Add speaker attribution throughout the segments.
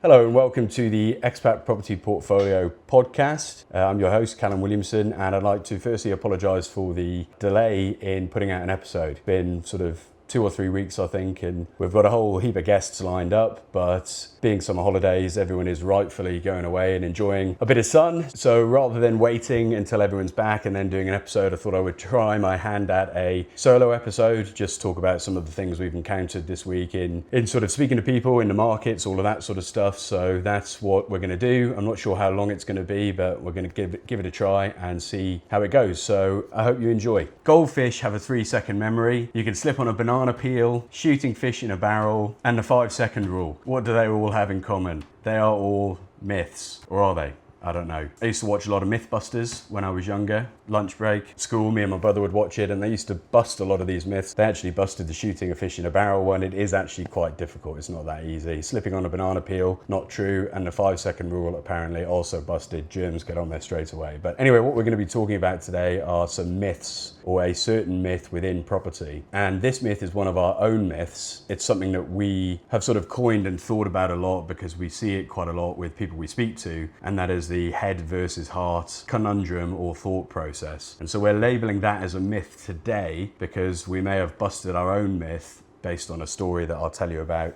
Speaker 1: Hello and welcome to the Expat Property Portfolio podcast. I'm your host, Callum Williamson, and I'd like to firstly apologise for the delay in putting out an episode. It's been sort of 2 or 3 weeks, I think, and we've got a whole heap of guests lined up, but being summer holidays, everyone is rightfully going away and enjoying a bit of sun. So rather than waiting until everyone's back and then doing an episode, I thought I would try my hand at a solo episode, just talk about some of the things we've encountered this week in sort of speaking to people in the markets, all of that sort of stuff. So that's what we're going to do. I'm not sure how long it's going to be, but we're going to give it a try and see how it goes. So I hope you enjoy. Goldfish have a 3-second memory. You can slip on a banana peel, shooting fish in a barrel, and the 5-second rule. What do they all have in common? They are all myths, or are they? I don't know. I used to watch a lot of Mythbusters when I was younger. Lunch break, school, me and my brother would watch it, and they used to bust a lot of these myths. They actually busted the shooting a fish in a barrel one. It is actually quite difficult. It's not that easy. Slipping on a banana peel, not true. And the 5-second rule apparently also busted. Germs get on there straight away. But anyway, what we're going to be talking about today are some myths, or a certain myth within property. And this myth is one of our own myths. It's something that we have sort of coined and thought about a lot because we see it quite a lot with people we speak to, and that is the head versus heart conundrum or thought process. And so we're labeling that as a myth today because we may have busted our own myth based on a story that I'll tell you about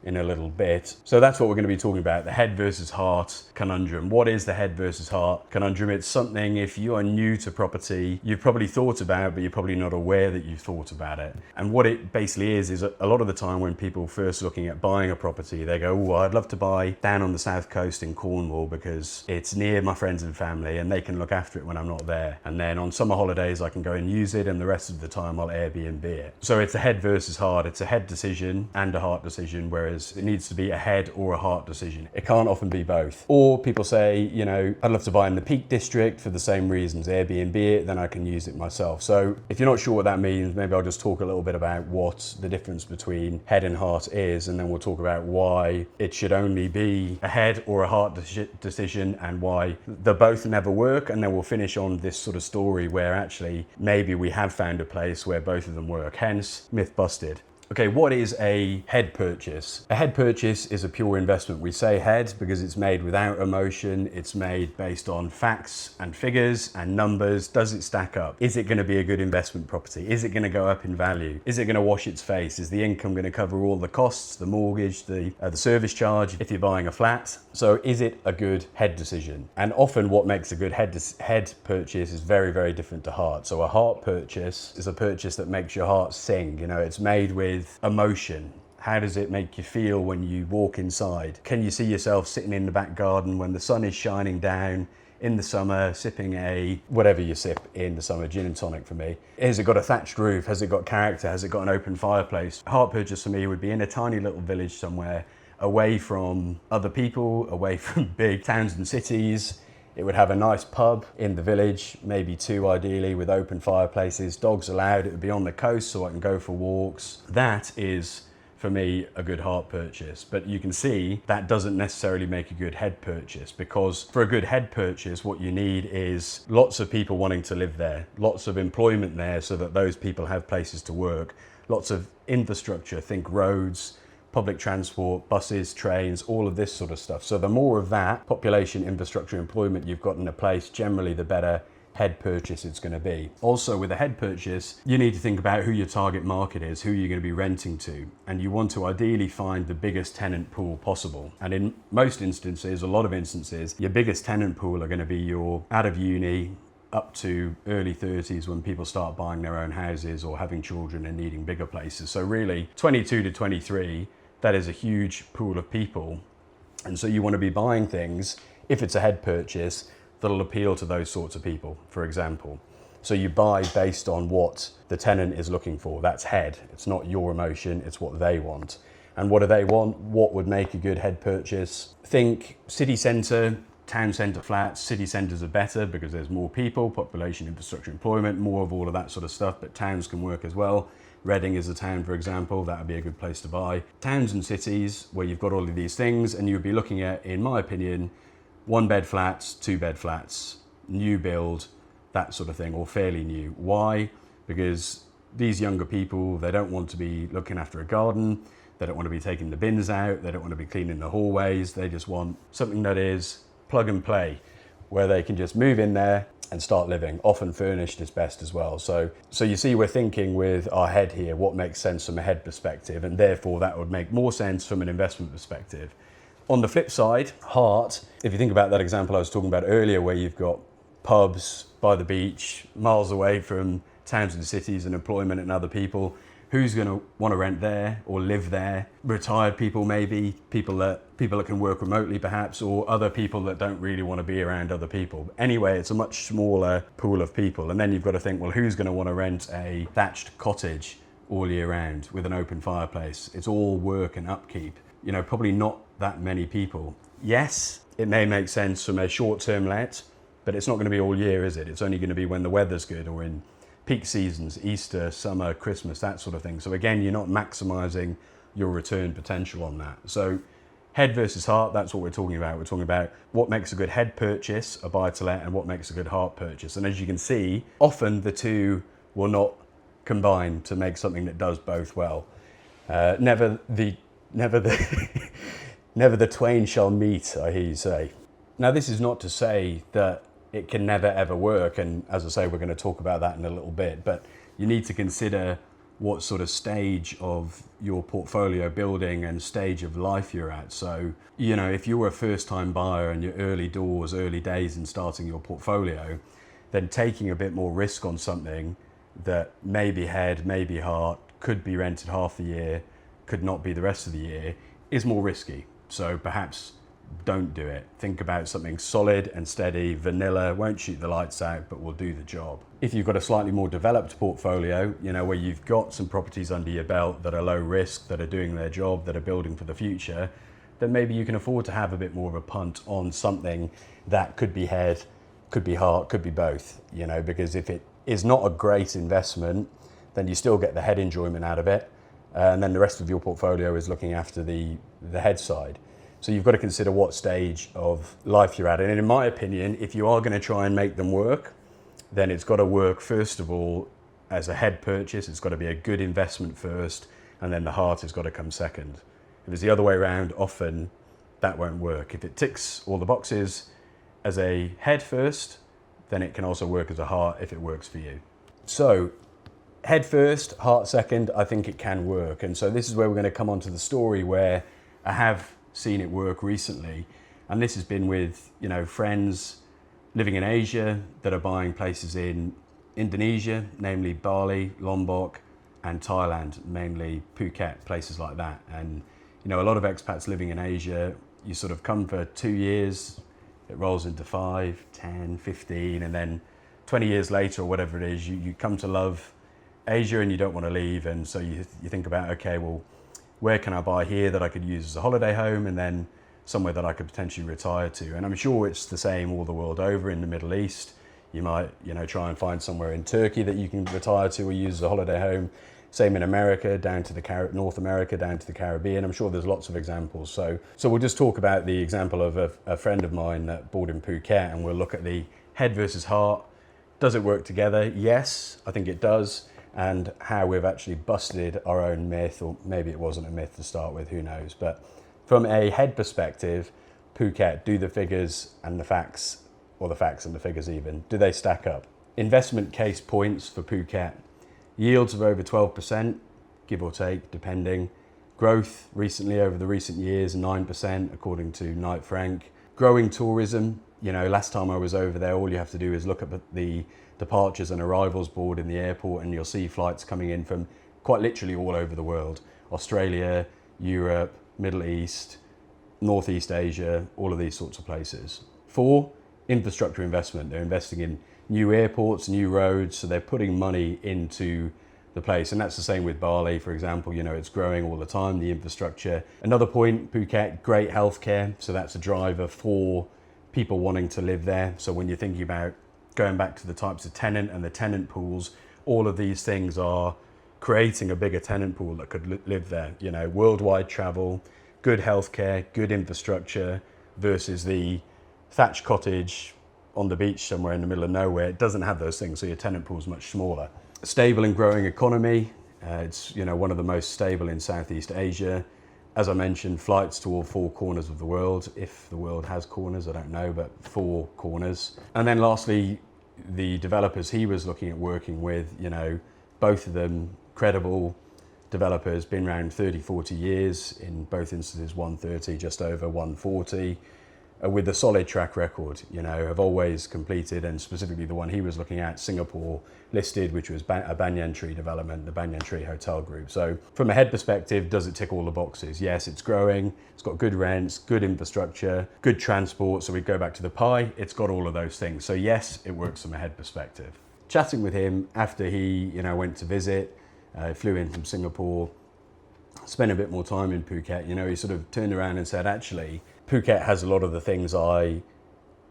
Speaker 1: in a little bit. So that's what we're going to be talking about, the head versus heart conundrum. What is the head versus heart conundrum? It's something, if you are new to property, you've probably thought about, but you're probably not aware that you've thought about it. And what it basically is a lot of the time when people first looking at buying a property, they go, oh, I'd love to buy down on the south coast in Cornwall because it's near my friends and family and they can look after it when I'm not there. And then on summer holidays, I can go and use it, and the rest of the time I'll Airbnb it. So it's a head versus heart. It's a head decision and a heart decision, whereas it needs to be a head or a heart decision. It can't often be both. Or people say, you know, I'd love to buy in the Peak District for the same reasons, Airbnb it, then I can use it myself. So if you're not sure what that means, maybe I'll just talk a little bit about what the difference between head and heart is, and then we'll talk about why it should only be a head or a heart decision and why they both never work. And then we'll finish on this sort of story where actually maybe we have found a place where both of them work, hence myth busted. Okay, what is a head purchase? A head purchase is a pure investment. We say head because it's made without emotion. It's made based on facts and figures and numbers. Does it stack up? Is it going to be a good investment property? Is it going to go up in value? Is it going to wash its face? Is the income going to cover all the costs, the mortgage, the service charge if you're buying a flat? So is it a good head decision? And often what makes a good head purchase is very, very different to heart. So a heart purchase is a purchase that makes your heart sing. You know, it's made with emotion. How does it make you feel when you walk inside? Can you see yourself sitting in the back garden when the sun is shining down in the summer, sipping a, whatever you sip in the summer, gin and tonic for me? Has it got a thatched roof? Has it got character? Has it got an open fireplace? A heart purchase for me would be in a tiny little village somewhere, away from other people, away from big towns and cities. It would have a nice pub in the village, maybe 2 ideally, with open fireplaces, dogs allowed. It would be on the coast so I can go for walks. That is, for me, a good heart purchase. But you can see that doesn't necessarily make a good head purchase, because for a good head purchase, what you need is lots of people wanting to live there, lots of employment there so that those people have places to work, lots of infrastructure, think roads, public transport, buses, trains, all of this sort of stuff. So the more of that population, infrastructure, employment you've got in a place, generally the better head purchase it's going to be. Also, with a head purchase, you need to think about who your target market is, who you're going to be renting to, and you want to ideally find the biggest tenant pool possible. And in most instances, a lot of instances, your biggest tenant pool are going to be your out of uni up to early 30s when people start buying their own houses or having children and needing bigger places. So really 22 to 23, that is a huge pool of people. And so you want to be buying things, if it's a head purchase, that'll appeal to those sorts of people, for example. So you buy based on what the tenant is looking for. That's head. It's not your emotion, it's what they want. And what do they want? What would make a good head purchase? Think city centre, town centre flats. City centres are better because there's more people, population, infrastructure, employment, more of all of that sort of stuff, but towns can work as well. Reading is a town, for example, that would be a good place to buy. Towns and cities where you've got all of these things, and you'd be looking at, in my opinion, 1-bed flats, 2-bed flats, new build, that sort of thing, or fairly new. Why? Because these younger people, they don't want to be looking after a garden. They don't want to be taking the bins out. They don't want to be cleaning the hallways. They just want something that is plug and play, where they can just move in there and start living. Often furnished is best as well. So you see, we're thinking with our head here, what makes sense from a head perspective, and therefore that would make more sense from an investment perspective. On the flip side, heart, if you think about that example I was talking about earlier, where you've got pubs by the beach, miles away from towns and cities and employment and other people, who's going to want to rent there or live there? Retired people, maybe, people that can work remotely perhaps, or other people that don't really want to be around other people. Anyway, it's a much smaller pool of people. And then you've got to think, well, who's going to want to rent a thatched cottage all year round with an open fireplace? It's all work and upkeep. Probably not that many people. Yes, it may make sense from a short-term let, but it's not going to be all year, is it? It's only going to be when the weather's good or in peak seasons, Easter, summer, Christmas, that sort of thing. So again, you're not maximizing your return potential on that. So head versus heart, that's what we're talking about. We're talking about what makes a good head purchase, a buy to let, and what makes a good heart purchase. And as you can see, often the two will not combine to make something that does both well. Never the twain shall meet, I hear you say. Now, this is not to say that it can never ever work, and as I say, we're going to talk about that in a little bit, but you need to consider what sort of stage of your portfolio building and stage of life you're at. So, if you're a first-time buyer and you're early doors, early days in starting your portfolio, then taking a bit more risk on something that may be head, may be heart, could be rented half the year, could not be the rest of the year, is more risky. So perhaps don't do it. Think about something solid and steady, vanilla, won't shoot the lights out, but will do the job. If you've got a slightly more developed portfolio, where you've got some properties under your belt that are low risk, that are doing their job, that are building for the future, then maybe you can afford to have a bit more of a punt on something that could be head, could be heart, could be both, because if it is not a great investment, then you still get the head enjoyment out of it. And then the rest of your portfolio is looking after the head side. So you've got to consider what stage of life you're at. And in my opinion, if you are going to try and make them work, then it's got to work, first of all, as a head purchase. It's got to be a good investment first, and then the heart has got to come second. If it's the other way around, often that won't work. If it ticks all the boxes as a head first, then it can also work as a heart if it works for you. So head first, heart second, I think it can work. And so this is where we're going to come on to the story where I have seen it work recently. And this has been with, friends living in Asia that are buying places in Indonesia, namely Bali, Lombok, and Thailand, mainly Phuket, places like that. And, a lot of expats living in Asia, you sort of come for 2 years, it rolls into 5, 10, 15, and then 20 years later or whatever it is, you come to love Asia and you don't want to leave. And so you think about, okay, well, where can I buy here that I could use as a holiday home, and then somewhere that I could potentially retire to? And I'm sure it's the same all the world over. In the Middle East, you might, try and find somewhere in Turkey that you can retire to or use as a holiday home. Same in America, down to North America, down to the Caribbean. I'm sure there's lots of examples. So we'll just talk about the example of a friend of mine that bought in Phuket, and we'll look at the head versus heart. Does it work together? Yes, I think it does. And how we've actually busted our own myth, or maybe it wasn't a myth to start with, who knows. But from a head perspective, Phuket, do the figures and the facts, or the facts and the figures even, do they stack up? Investment case points for Phuket. Yields of over 12%, give or take, depending. Growth recently over the recent years, 9%, according to Knight Frank. Growing tourism. Last time I was over there, all you have to do is look at the departures and arrivals board in the airport, and you'll see flights coming in from quite literally all over the world. Australia, Europe, Middle East, Northeast Asia, all of these sorts of places. 4, infrastructure investment. They're investing in new airports, new roads, so they're putting money into the place. And that's the same with Bali, for example. It's growing all the time, the infrastructure. Another point, Phuket, great healthcare. So that's a driver for people wanting to live there. So when you're thinking about going back to the types of tenant and the tenant pools, all of these things are creating a bigger tenant pool that could live there. Worldwide travel, good healthcare, good infrastructure versus the thatched cottage on the beach somewhere in the middle of nowhere. It doesn't have those things, so your tenant pool is much smaller. A stable and growing economy, It's one of the most stable in Southeast Asia. As I mentioned, flights to all 4 corners of the world. If the world has corners, I don't know, but 4 corners. And then lastly, the developers he was looking at working with, both of them credible developers, been around 30, 40 years, in both instances 130, just over 140, with a solid track record, have always completed, and specifically the one he was looking at, Singapore listed, which was a Banyan Tree development, the Banyan Tree Hotel Group. So from a head perspective, does it tick all the boxes? Yes, it's growing, it's got good rents, good infrastructure, good transport. So we go back to the pie, it's got all of those things. So yes, it works from a head perspective. Chatting with him after he, went to visit, flew in from Singapore, spent a bit more time in Phuket, he sort of turned around and said, actually, Phuket has a lot of the things I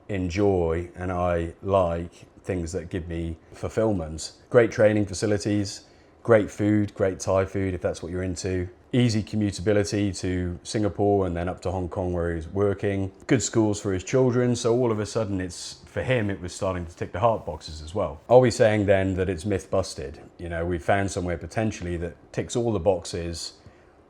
Speaker 1: enjoy and I like, things that give me fulfillment. Great training facilities, great food, great Thai food if that's what you're into. Easy commutability to Singapore and then up to Hong Kong where he's working. Good schools for his children. So all of a sudden for him, it was starting to tick the heart boxes as well. Are we saying then that it's myth busted? We found somewhere potentially that ticks all the boxes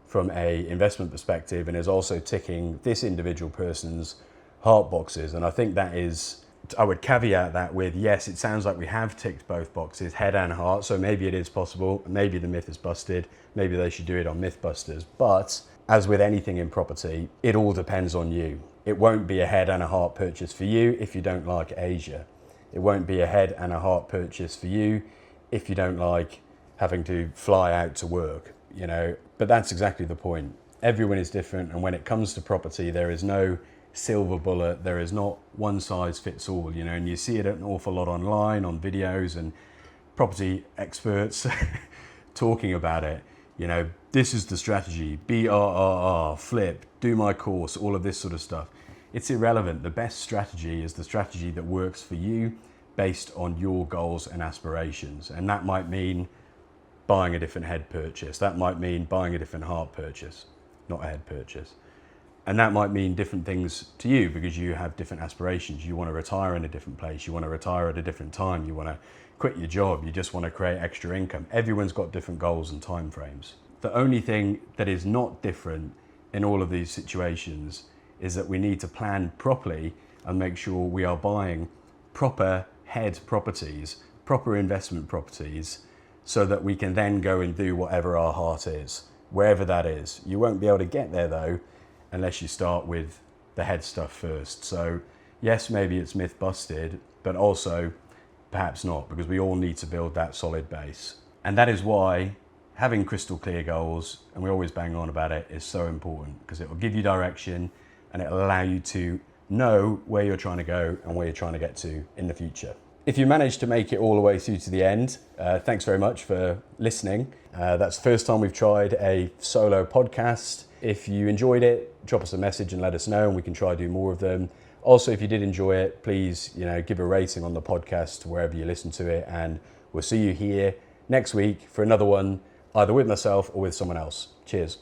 Speaker 1: from a investment perspective and is also ticking this individual person's heart boxes. And I think I would caveat that with, yes, it sounds like we have ticked both boxes, head and heart, so maybe it is possible, maybe the myth is busted, maybe they should do it on Mythbusters. But as with anything in property, it all depends on you. It won't be a head and a heart purchase for you if you don't like Asia. It won't be a head and a heart purchase for you if you don't like having to fly out to work, But that's exactly the point. Everyone is different, and when it comes to property, there is no silver bullet. There is not one size fits all, and you see it an awful lot online, on videos and property experts talking about it. This is the strategy, BRRR, flip, do my course, all of this sort of stuff. It's irrelevant. The best strategy is the strategy that works for you based on your goals and aspirations. And that might mean buying a different head purchase. That might mean buying a different heart purchase, not a head purchase. And that might mean different things to you because you have different aspirations. You want to retire in a different place. You want to retire at a different time. You want to quit your job. You just want to create extra income. Everyone's got different goals and time frames. The only thing that is not different in all of these situations is that we need to plan properly and make sure we are buying proper head properties, proper investment properties, so that we can then go and do whatever our heart is, wherever that is. You won't be able to get there though, unless you start with the head stuff first. So yes, maybe it's myth busted, but also perhaps not, because we all need to build that solid base. And that is why having crystal clear goals, and we always bang on about it, is so important, because it will give you direction and it'll allow you to know where you're trying to go and where you're trying to get to in the future. If you managed to make it all the way through to the end, thanks very much for listening. That's the first time we've tried a solo podcast. If you enjoyed it, drop us a message and let us know, and we can try to do more of them. Also, if you did enjoy it, please, give a rating on the podcast wherever you listen to it, and we'll see you here next week for another one, either with myself or with someone else. Cheers.